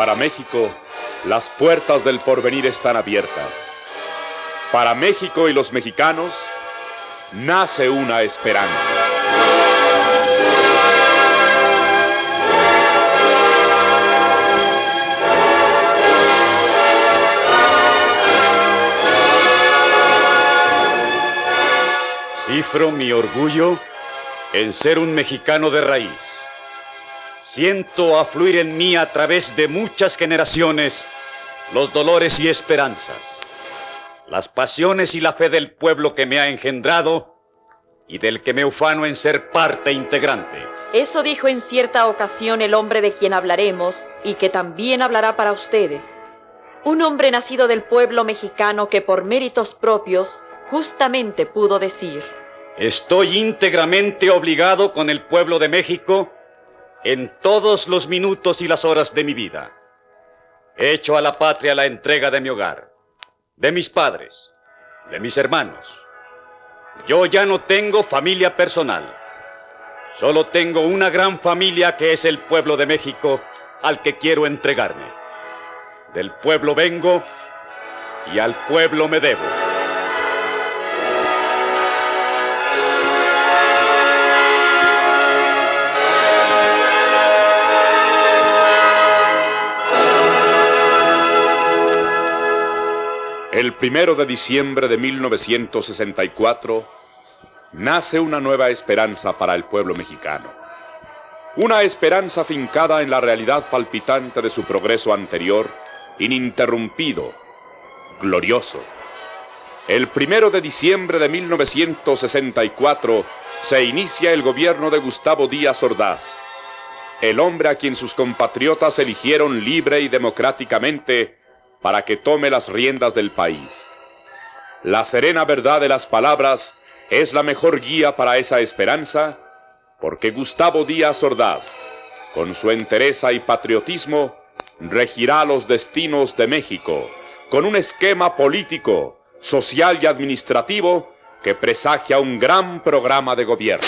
Para México, las puertas del porvenir están abiertas. Para México y los mexicanos, nace una esperanza. Cifro mi orgullo en ser un mexicano de raíz. Siento afluir en mí a través de muchas generaciones los dolores y esperanzas, las pasiones y la fe del pueblo que me ha engendrado y del que me ufano en ser parte integrante. Eso dijo en cierta ocasión el hombre de quien hablaremos y que también hablará para ustedes. Un hombre nacido del pueblo mexicano que por méritos propios justamente pudo decir: estoy íntegramente obligado con el pueblo de México en todos los minutos y las horas de mi vida. He hecho a la patria la entrega de mi hogar, de mis padres, de mis hermanos. Yo ya no tengo familia personal. Solo tengo una gran familia que es el pueblo de México al que quiero entregarme. Del pueblo vengo y al pueblo me debo. El 1 de diciembre de 1964 nace una nueva esperanza para el pueblo mexicano. Una esperanza fincada en la realidad palpitante de su progreso anterior, ininterrumpido, glorioso. El 1 de diciembre de 1964 se inicia el gobierno de Gustavo Díaz Ordaz, el hombre a quien sus compatriotas eligieron libre y democráticamente para que tome las riendas del país. La serena verdad de las palabras es la mejor guía para esa esperanza, porque Gustavo Díaz Ordaz, con su entereza y patriotismo, regirá los destinos de México con un esquema político, social y administrativo que presagia un gran programa de gobierno.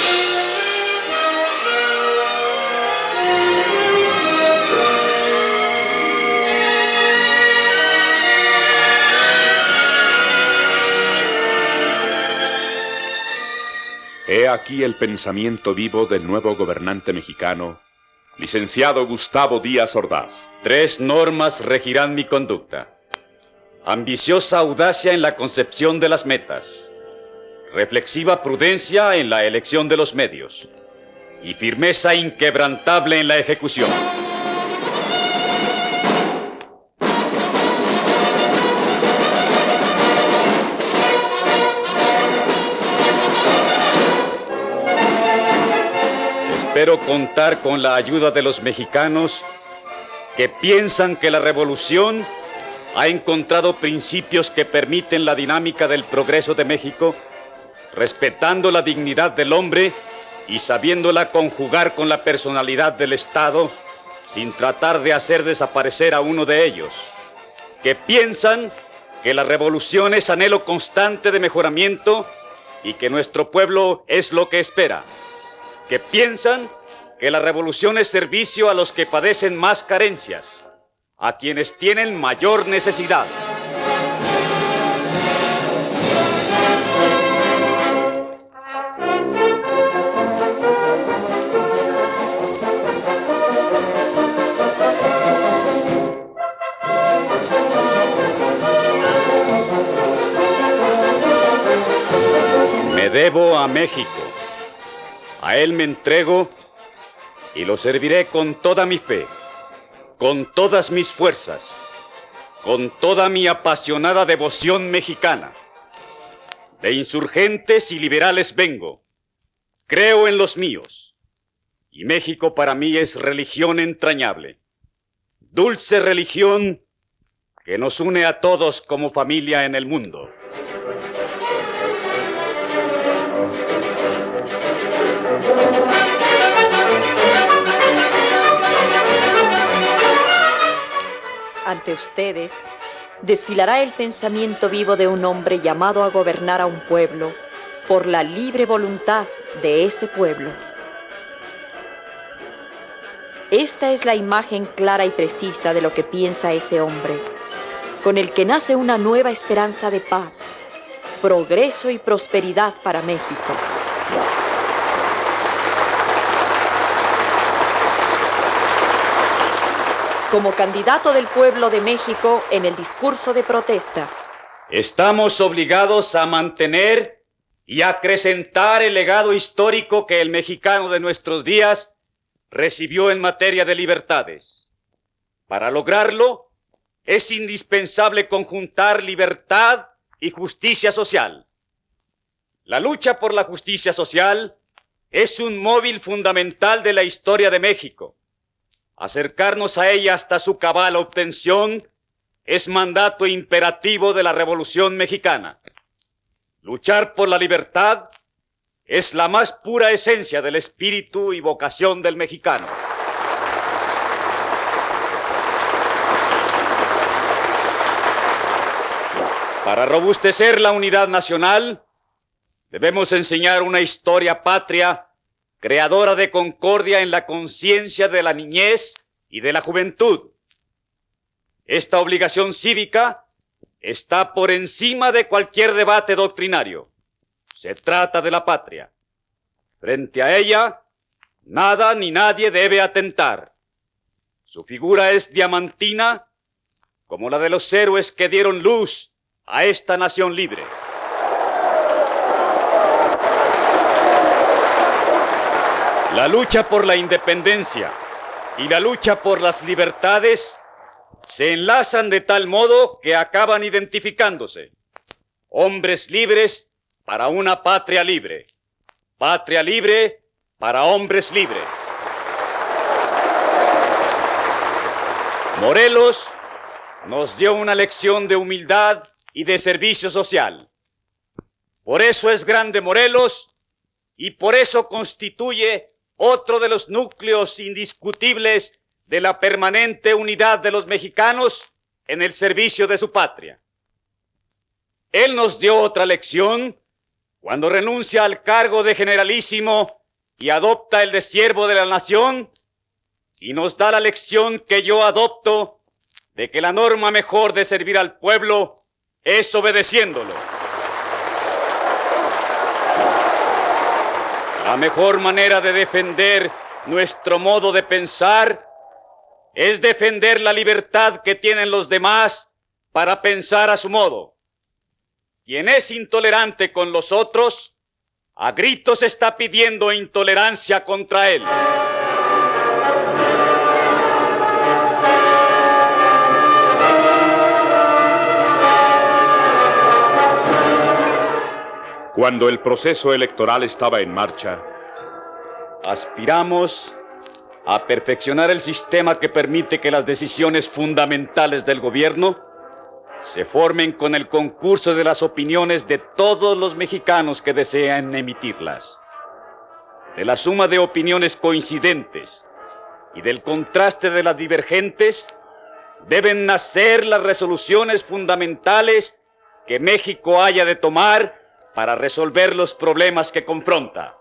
He aquí el pensamiento vivo del nuevo gobernante mexicano, licenciado Gustavo Díaz Ordaz. 3 normas regirán mi conducta: ambiciosa audacia en la concepción de las metas, reflexiva prudencia en la elección de los medios y firmeza inquebrantable en la ejecución. Espero contar con la ayuda de los mexicanos que piensan que la revolución ha encontrado principios que permiten la dinámica del progreso de México, respetando la dignidad del hombre y sabiéndola conjugar con la personalidad del Estado, sin tratar de hacer desaparecer a uno de ellos. Que piensan que la revolución es anhelo constante de mejoramiento y que nuestro pueblo es lo que espera. Que piensan que la revolución es servicio a los que padecen más carencias, a quienes tienen mayor necesidad. Me debo a México. A él me entrego y lo serviré con toda mi fe, con todas mis fuerzas, con toda mi apasionada devoción mexicana. De insurgentes y liberales vengo, creo en los míos, y México para mí es religión entrañable, dulce religión que nos une a todos como familia en el mundo. Ante ustedes desfilará el pensamiento vivo de un hombre llamado a gobernar a un pueblo por la libre voluntad de ese pueblo. Esta es la imagen clara y precisa de lo que piensa ese hombre, con el que nace una nueva esperanza de paz, progreso y prosperidad para México. Como candidato del pueblo de México en el discurso de protesta, estamos obligados a mantener y acrecentar el legado histórico que el mexicano de nuestros días recibió en materia de libertades. Para lograrlo, es indispensable conjuntar libertad y justicia social. La lucha por la justicia social es un móvil fundamental de la historia de México. Acercarnos a ella hasta su cabal obtención es mandato imperativo de la Revolución Mexicana. Luchar por la libertad es la más pura esencia del espíritu y vocación del mexicano. Para robustecer la unidad nacional, debemos enseñar una historia patria creadora de concordia en la conciencia de la niñez y de la juventud. Esta obligación cívica está por encima de cualquier debate doctrinario. Se trata de la patria. Frente a ella, nada ni nadie debe atentar. Su figura es diamantina, como la de los héroes que dieron luz a esta nación libre. La lucha por la independencia y la lucha por las libertades se enlazan de tal modo que acaban identificándose. Hombres libres para una patria libre. Patria libre para hombres libres. Morelos nos dio una lección de humildad y de servicio social. Por eso es grande Morelos y por eso constituye otro de los núcleos indiscutibles de la permanente unidad de los mexicanos en el servicio de su patria. Él nos dio otra lección cuando renuncia al cargo de generalísimo y adopta el de siervo de la nación, y nos da la lección que yo adopto de que la norma mejor de servir al pueblo es obedeciéndolo. La mejor manera de defender nuestro modo de pensar es defender la libertad que tienen los demás para pensar a su modo. Quien es intolerante con los otros, a gritos está pidiendo intolerancia contra él. Cuando el proceso electoral estaba en marcha, aspiramos a perfeccionar el sistema que permite que las decisiones fundamentales del gobierno se formen con el concurso de las opiniones de todos los mexicanos que desean emitirlas. De la suma de opiniones coincidentes y del contraste de las divergentes, deben nacer las resoluciones fundamentales que México haya de tomar para resolver los problemas que confronta.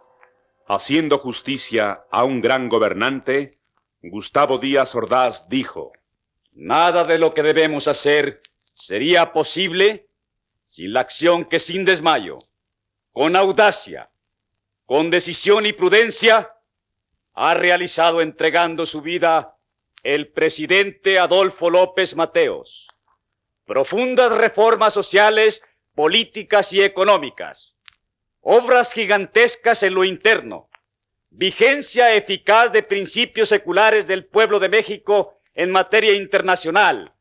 haciendo justicia a un gran gobernante, Gustavo Díaz Ordaz dijo: nada de lo que debemos hacer sería posible sin la acción que sin desmayo, con audacia, con decisión y prudencia, ha realizado entregando su vida el presidente Adolfo López Mateos. Profundas reformas sociales, políticas y económicas, obras gigantescas en lo interno, vigencia eficaz de principios seculares del pueblo de México en materia internacional,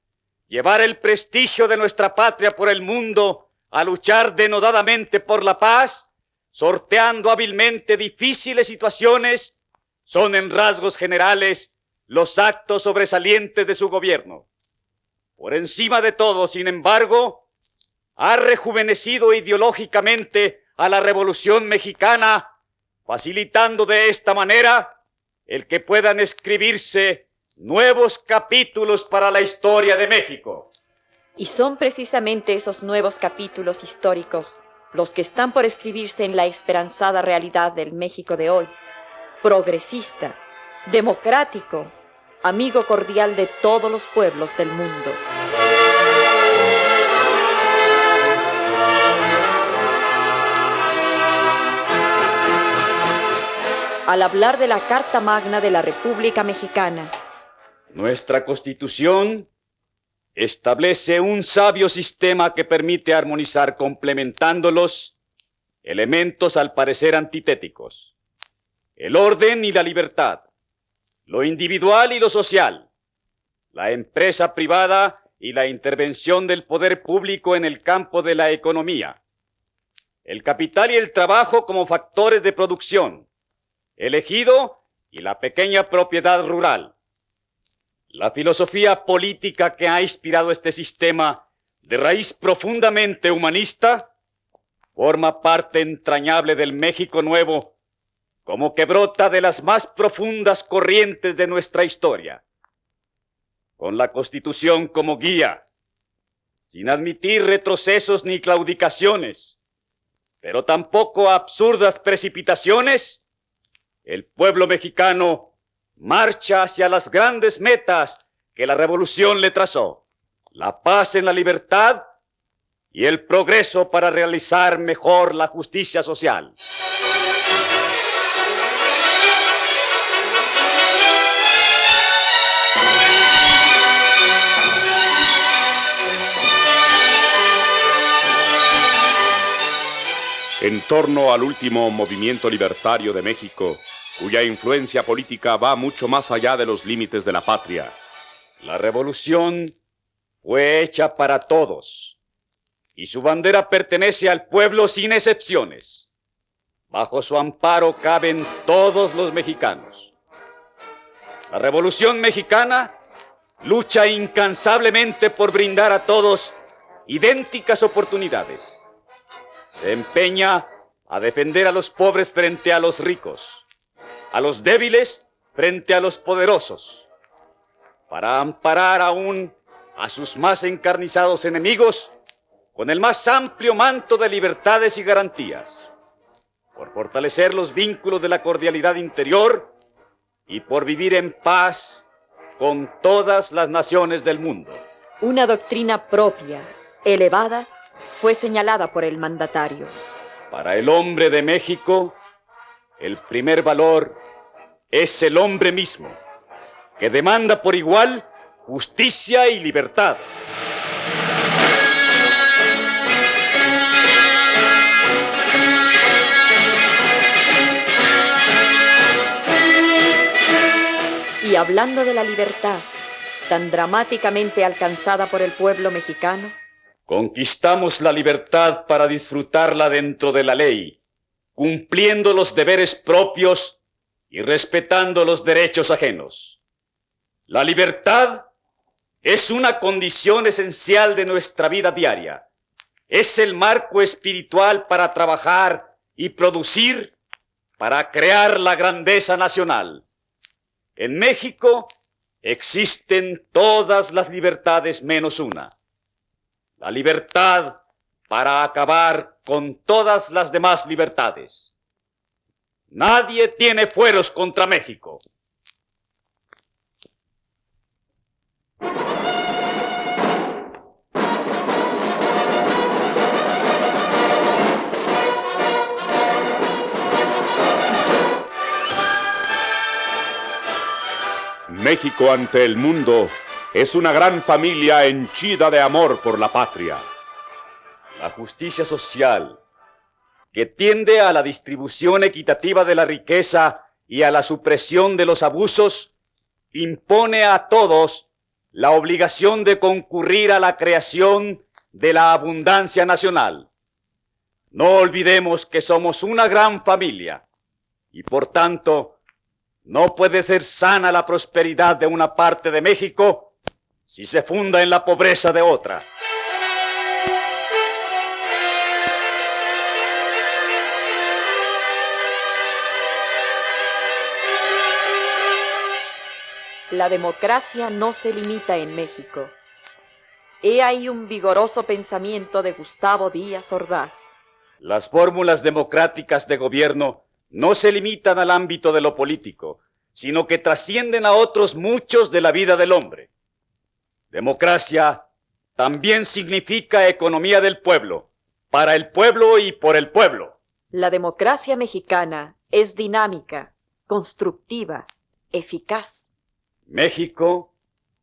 llevar el prestigio de nuestra patria por el mundo a luchar denodadamente por la paz, sorteando hábilmente difíciles situaciones, son en rasgos generales los actos sobresalientes de su gobierno. Por encima de todo, sin embargo, ha rejuvenecido ideológicamente a la Revolución Mexicana, facilitando de esta manera el que puedan escribirse nuevos capítulos para la historia de México. Y son precisamente esos nuevos capítulos históricos los que están por escribirse en la esperanzada realidad del México de hoy, progresista, democrático amigo cordial de todos los pueblos del mundo. Al hablar de la Carta Magna de la República Mexicana, nuestra Constitución establece un sabio sistema que permite armonizar complementándolos elementos al parecer antitéticos: el orden y la libertad, lo individual y lo social, la empresa privada y la intervención del poder público en el campo de la economía, el capital y el trabajo como factores de producción, el ejido y la pequeña propiedad rural. La filosofía política que ha inspirado este sistema, de raíz profundamente humanista, forma parte entrañable del México nuevo, como que brota de las más profundas corrientes de nuestra historia. Con la Constitución como guía, sin admitir retrocesos ni claudicaciones, pero tampoco absurdas precipitaciones, el pueblo mexicano marcha hacia las grandes metas que la revolución le trazó: la paz en la libertad y el progreso para realizar mejor la justicia social. En torno al último movimiento libertario de México, cuya influencia política va mucho más allá de los límites de la patria. La revolución fue hecha para todos, y su bandera pertenece al pueblo sin excepciones. Bajo su amparo caben todos los mexicanos. La Revolución Mexicana lucha incansablemente por brindar a todos idénticas oportunidades. Se empeña a defender a los pobres frente a los ricos, a los débiles frente a los poderosos, para amparar aún a sus más encarnizados enemigos con el más amplio manto de libertades y garantías, por fortalecer los vínculos de la cordialidad interior y por vivir en paz con todas las naciones del mundo. Una doctrina propia, elevada, fue señalada por el mandatario. Para el hombre de México, el primer valor es el hombre mismo, que demanda por igual justicia y libertad. Y hablando de la libertad, tan dramáticamente alcanzada por el pueblo mexicano, conquistamos la libertad para disfrutarla dentro de la ley, cumpliendo los deberes propios y respetando los derechos ajenos. La libertad es una condición esencial de nuestra vida diaria. Es el marco espiritual para trabajar y producir, para crear la grandeza nacional. En México existen todas las libertades menos una: la libertad para acabar con todas las demás libertades. Nadie tiene fueros contra México. México ante el mundo es una gran familia henchida de amor por la patria. La justicia social, que tiende a la distribución equitativa de la riqueza y a la supresión de los abusos, impone a todos la obligación de concurrir a la creación de la abundancia nacional. No olvidemos que somos una gran familia y, por tanto, no puede ser sana la prosperidad de una parte de México si se funda en la pobreza de otra. la democracia no se limita en México. He ahí un vigoroso pensamiento de Gustavo Díaz Ordaz. Las fórmulas democráticas de gobierno no se limitan al ámbito de lo político, sino que trascienden a otros muchos de la vida del hombre. Democracia también significa economía del pueblo, para el pueblo y por el pueblo. La democracia mexicana es dinámica, constructiva, eficaz. México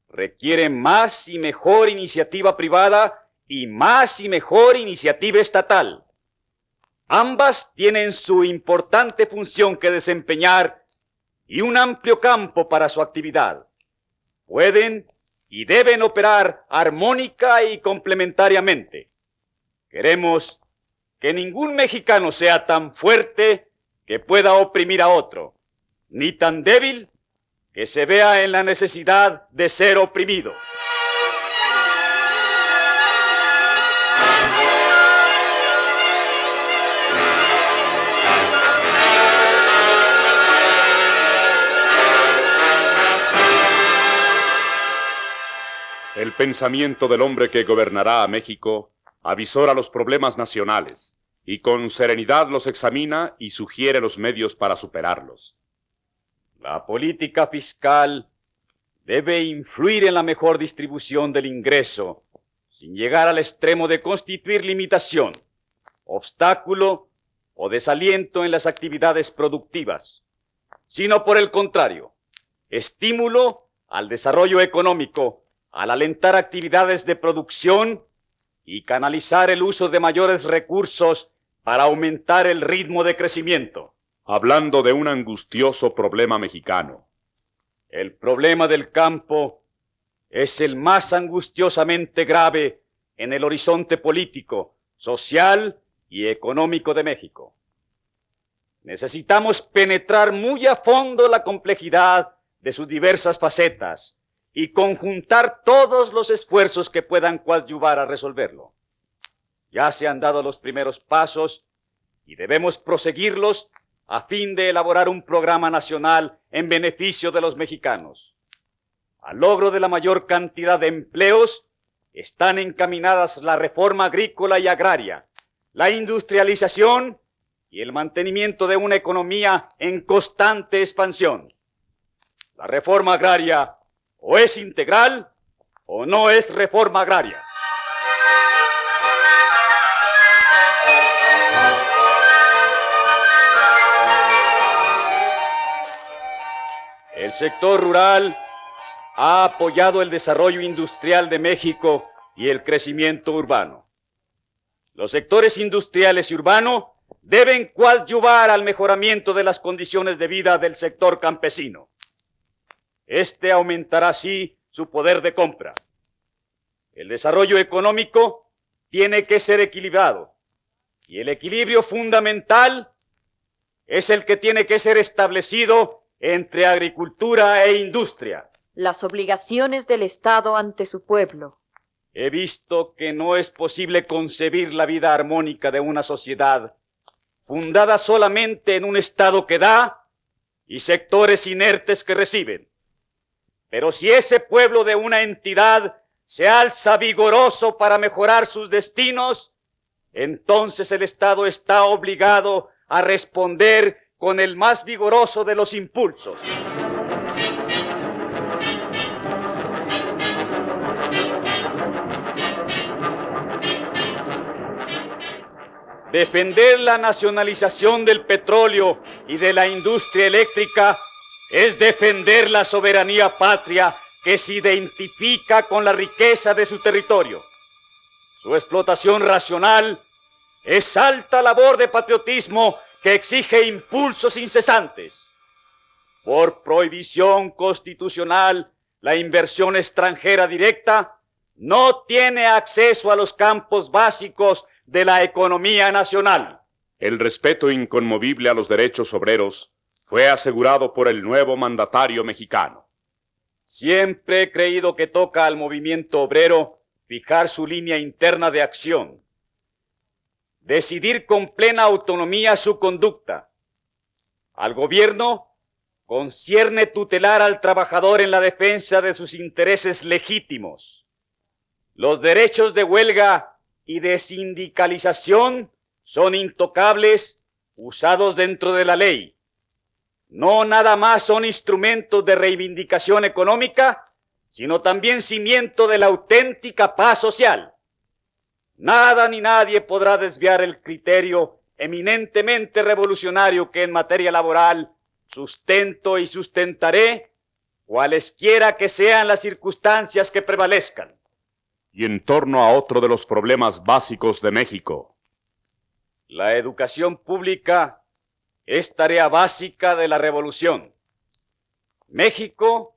requiere más y mejor iniciativa privada y más y mejor iniciativa estatal. Ambas tienen su importante función que desempeñar y un amplio campo para su actividad. Pueden y deben operar armónica y complementariamente. Queremos que ningún mexicano sea tan fuerte que pueda oprimir a otro, ni tan débil que se vea en la necesidad de ser oprimido. El pensamiento del hombre que gobernará a México avisora los problemas nacionales y con serenidad los examina y sugiere los medios para superarlos. La política fiscal debe influir en la mejor distribución del ingreso, sin llegar al extremo de constituir limitación, obstáculo o desaliento en las actividades productivas, sino por el contrario, estímulo al desarrollo económico, al alentar actividades de producción y canalizar el uso de mayores recursos para aumentar el ritmo de crecimiento. Hablando de un angustioso problema mexicano. El problema del campo es el más angustiosamente grave en el horizonte político, social y económico de México. Necesitamos penetrar muy a fondo la complejidad de sus diversas facetas y conjuntar todos los esfuerzos que puedan coadyuvar a resolverlo. Ya se han dado los primeros pasos y debemos proseguirlos a fin de elaborar un programa nacional en beneficio de los mexicanos. Al logro de la mayor cantidad de empleos están encaminadas la reforma agrícola y agraria, la industrialización y el mantenimiento de una economía en constante expansión. La reforma agraria o es integral o no es reforma agraria. El sector rural ha apoyado el desarrollo industrial de México y el crecimiento urbano. Los sectores industriales y urbanos deben coadyuvar al mejoramiento de las condiciones de vida del sector campesino. Este aumentará así su poder de compra. El desarrollo económico tiene que ser equilibrado y el equilibrio fundamental es el que tiene que ser establecido entre agricultura e industria. Las obligaciones del Estado ante su pueblo. He visto que no es posible concebir la vida armónica de una sociedad fundada solamente en un Estado que da y sectores inertes que reciben. Pero si ese pueblo de una entidad se alza vigoroso para mejorar sus destinos, entonces el Estado está obligado a responder con el más vigoroso de los impulsos. Defender la nacionalización del petróleo y de la industria eléctrica es defender la soberanía patria que se identifica con la riqueza de su territorio. Su explotación racional es alta labor de patriotismo que exige impulsos incesantes. Por prohibición constitucional, la inversión extranjera directa no tiene acceso a los campos básicos de la economía nacional. El respeto inconmovible a los derechos obreros fue asegurado por el nuevo mandatario mexicano. Siempre he creído que toca al movimiento obrero fijar su línea interna de acción, decidir con plena autonomía su conducta. Al gobierno concierne tutelar al trabajador en la defensa de sus intereses legítimos. Los derechos de huelga y de sindicalización son intocables, usados dentro de la ley. no nada más son instrumentos de reivindicación económica, sino también cimiento de la auténtica paz social. Nada ni nadie podrá desviar el criterio eminentemente revolucionario que en materia laboral sustento y sustentaré, cualesquiera que sean las circunstancias que prevalezcan. Y en torno a otro de los problemas básicos de México. La educación pública es tarea básica de la revolución. México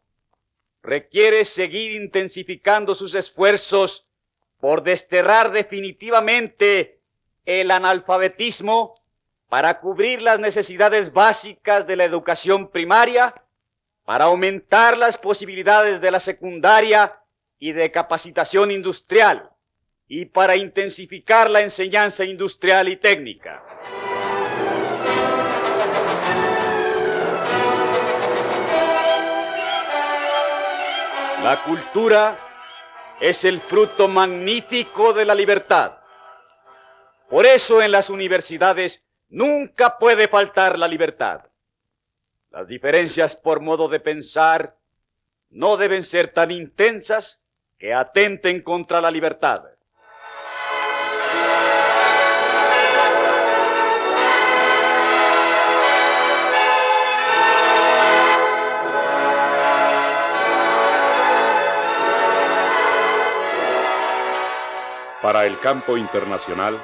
requiere seguir intensificando sus esfuerzos por desterrar definitivamente el analfabetismo para cubrir las necesidades básicas de la educación primaria, para aumentar las posibilidades de la secundaria y de capacitación industrial, y para intensificar la enseñanza industrial y técnica. La cultura es el fruto magnífico de la libertad. Por eso en las universidades nunca puede faltar la libertad. Las diferencias por modo de pensar no deben ser tan intensas que atenten contra la libertad. Para el campo internacional,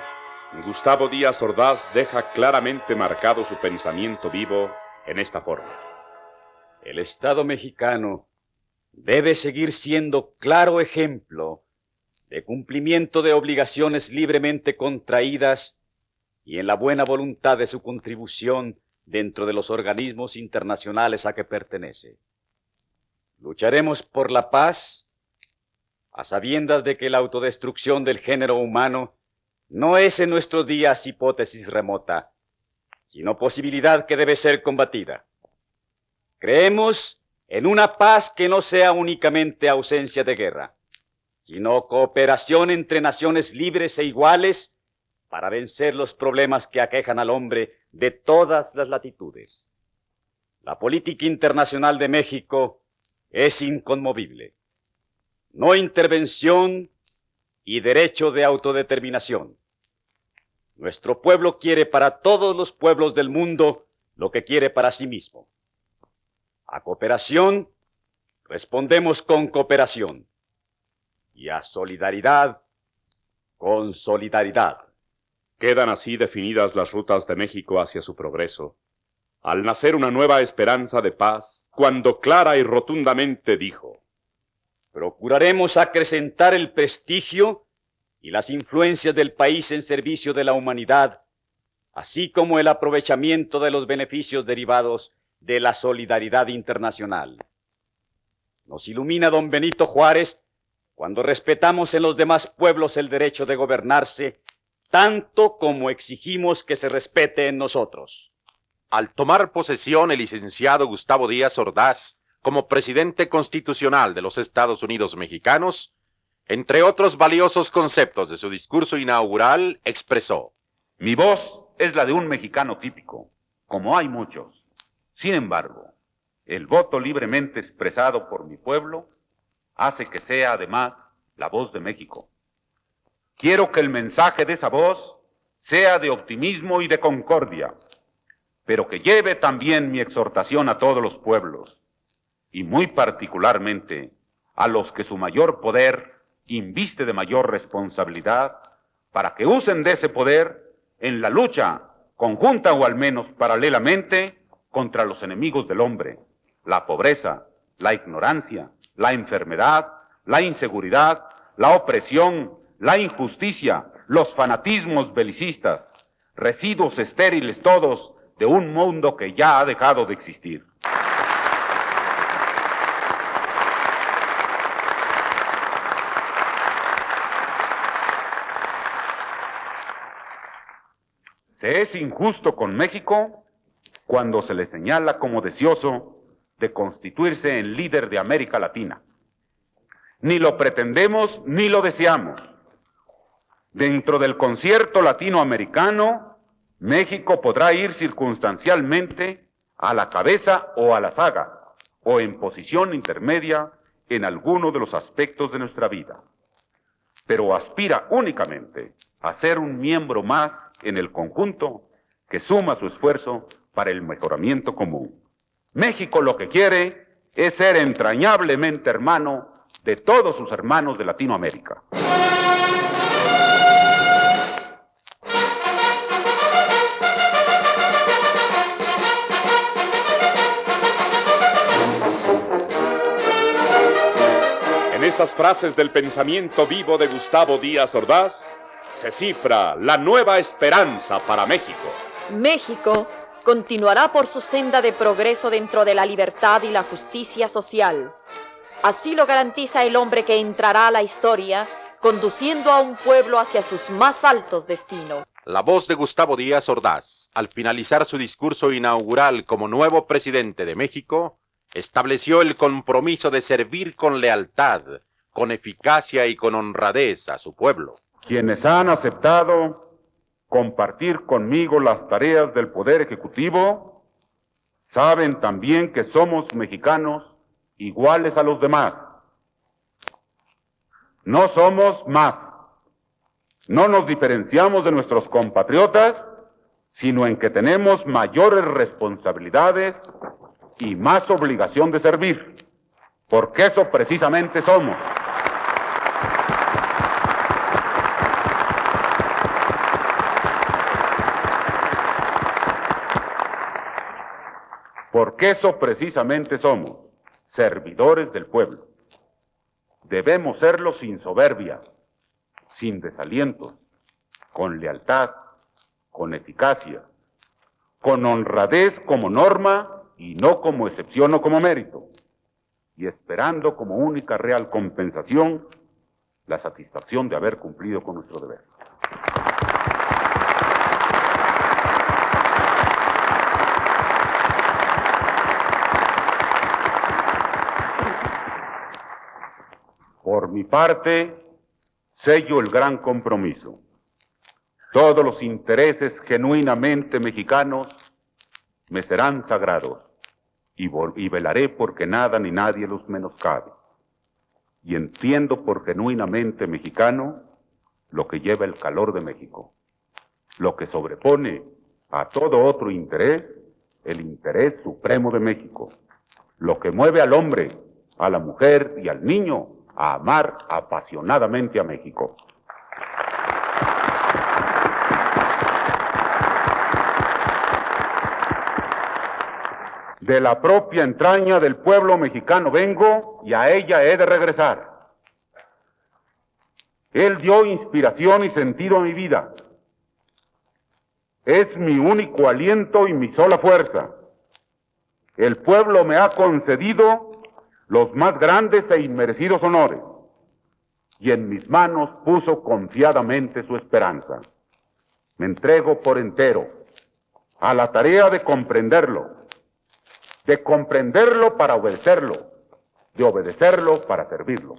Gustavo Díaz Ordaz deja claramente marcado su pensamiento vivo en esta forma. El Estado mexicano debe seguir siendo claro ejemplo de cumplimiento de obligaciones libremente contraídas y en la buena voluntad de su contribución dentro de los organismos internacionales a que pertenece. Lucharemos por la paz, a sabiendas de que la autodestrucción del género humano no es en nuestros días hipótesis remota, sino posibilidad que debe ser combatida. Creemos en una paz que no sea únicamente ausencia de guerra, sino cooperación entre naciones libres e iguales para vencer los problemas que aquejan al hombre de todas las latitudes. La política internacional de México es inconmovible. No intervención y derecho de autodeterminación. Nuestro pueblo quiere para todos los pueblos del mundo lo que quiere para sí mismo. A cooperación respondemos con cooperación y a solidaridad con solidaridad. Quedan así definidas las rutas de México hacia su progreso, al nacer una nueva esperanza de paz, cuando clara y rotundamente dijo: procuraremos acrecentar el prestigio y las influencias del país en servicio de la humanidad, así como el aprovechamiento de los beneficios derivados de la solidaridad internacional. Nos ilumina don Benito Juárez cuando respetamos en los demás pueblos el derecho de gobernarse, tanto como exigimos que se respete en nosotros. Al tomar posesión el licenciado Gustavo Díaz Ordaz como presidente constitucional de los Estados Unidos mexicanos, entre otros valiosos conceptos de su discurso inaugural, expresó: mi voz es la de un mexicano típico, como hay muchos. Sin embargo, el voto libremente expresado por mi pueblo hace que sea además la voz de México. Quiero que el mensaje de esa voz sea de optimismo y de concordia, pero que lleve también mi exhortación a todos los pueblos, y muy particularmente a los que su mayor poder inviste de mayor responsabilidad, para que usen de ese poder en la lucha conjunta o al menos paralelamente contra los enemigos del hombre, la pobreza, la ignorancia, la enfermedad, la inseguridad, la opresión, la injusticia, los fanatismos belicistas, residuos estériles todos de un mundo que ya ha dejado de existir. Se es injusto con México cuando se le señala como deseoso de constituirse en líder de América Latina. Ni lo pretendemos ni lo deseamos. Dentro del concierto latinoamericano, México podrá ir circunstancialmente a la cabeza o a la zaga, o en posición intermedia en alguno de los aspectos de nuestra vida, pero aspira únicamente a ser un miembro más en el conjunto que suma su esfuerzo para el mejoramiento común. México lo que quiere es ser entrañablemente hermano de todos sus hermanos de Latinoamérica. En estas frases del pensamiento vivo de Gustavo Díaz Ordaz se cifra la nueva esperanza para México. México continuará por su senda de progreso dentro de la libertad y la justicia social. Así lo garantiza el hombre que entrará a la historia, conduciendo a un pueblo hacia sus más altos destinos. La voz de Gustavo Díaz Ordaz, al finalizar su discurso inaugural como nuevo presidente de México, estableció el compromiso de servir con lealtad, con eficacia y con honradez a su pueblo. Quienes han aceptado compartir conmigo las tareas del Poder Ejecutivo, saben también que somos mexicanos iguales a los demás. No somos más. No nos diferenciamos de nuestros compatriotas, sino en que tenemos mayores responsabilidades y más obligación de servir, porque eso precisamente somos. Porque eso precisamente somos, servidores del pueblo. Debemos serlo sin soberbia, sin desalientos, con lealtad, con eficacia, con honradez como norma y no como excepción o como mérito, y esperando como única real compensación la satisfacción de haber cumplido con nuestro deber. Por mi parte, sello el gran compromiso. Todos los intereses genuinamente mexicanos me serán sagrados y velaré porque nada ni nadie los menoscabe. Y entiendo por genuinamente mexicano lo que lleva el calor de México, lo que sobrepone a todo otro interés, el interés supremo de México, lo que mueve al hombre, a la mujer y al niño a amar apasionadamente a México. De la propia entraña del pueblo mexicano vengo y a ella he de regresar. Él dio inspiración y sentido a mi vida. Es mi único aliento y mi sola fuerza. El pueblo me ha concedido los más grandes e inmerecidos honores, y en mis manos puso confiadamente su esperanza. Me entrego por entero a la tarea de comprenderlo para obedecerlo, de obedecerlo para servirlo.